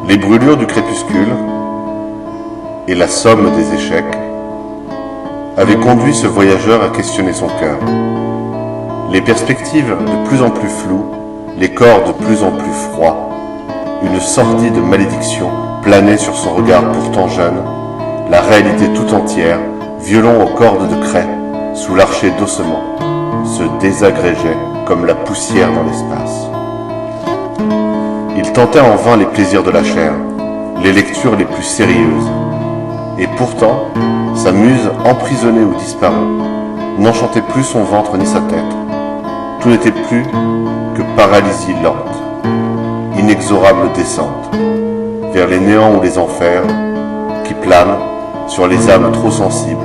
Les brûlures du crépuscule et la somme des échecs avaient conduit ce voyageur à questionner son cœur. Les perspectives de plus en plus floues, les corps de plus en plus froids, une sordide malédiction planait sur son regard pourtant jeune, la réalité tout entière, violon aux cordes de craie, sous l'archet d'ossements, se désagrégeait comme la poussière dans l'espace. Il tentait en vain les plaisirs de la chair, les lectures les plus sérieuses, et pourtant, sa muse emprisonnée ou disparue, n'enchantait plus son ventre ni sa tête. Tout n'était plus que paralysie lente, inexorable descente, vers les néants ou les enfers, qui planent sur les âmes trop sensibles,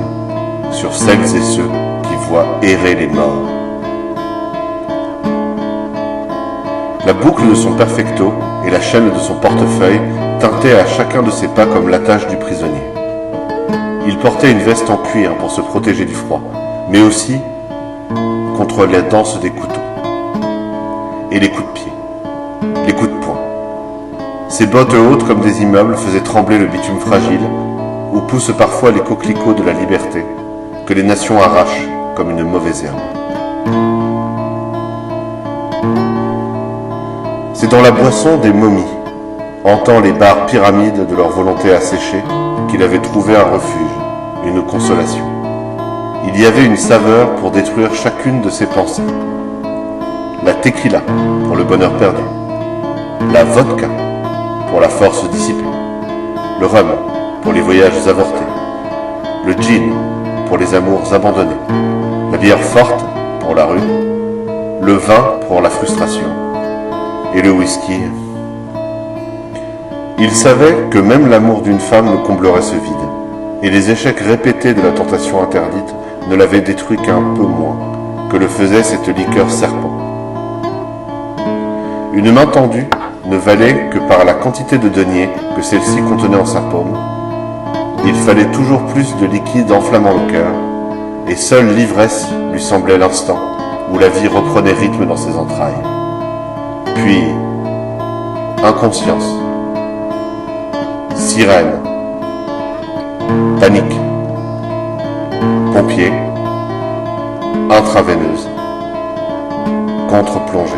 sur celles et ceux qui voient errer les morts. La boucle de son perfecto et la chaîne de son portefeuille teintaient à chacun de ses pas comme l'attache du prisonnier. Il portait une veste en cuir pour se protéger du froid, mais aussi contre la danse des couteaux et les coups de pied, les coups de poing. Ses bottes hautes comme des immeubles faisaient trembler le bitume fragile, où poussent parfois les coquelicots de la liberté, que les nations arrachent comme une mauvaise herbe. C'est dans la boisson des momies, hantant les barres pyramides de leur volonté asséchée, qu'il avait trouvé un refuge, une consolation. Il y avait une saveur pour détruire chacune de ses pensées. La tequila pour le bonheur perdu, la vodka pour la force dissipée, le rhum pour les voyages avortés, le gin pour les amours abandonnés, la bière forte pour la rue, le vin pour la frustration et le whisky. Il savait que même l'amour d'une femme ne comblerait ce vide, et les échecs répétés de la tentation interdite ne l'avaient détruit qu'un peu moins que le faisait cette liqueur serpent. Une main tendue ne valait que par la quantité de deniers que celle-ci contenait en sa paume. Il fallait toujours plus de liquide enflammant le cœur, et seule l'ivresse lui semblait l'instant où la vie reprenait rythme dans ses entrailles. Puis, inconscience, sirène, panique, pompier, intraveineuse, contre-plongée.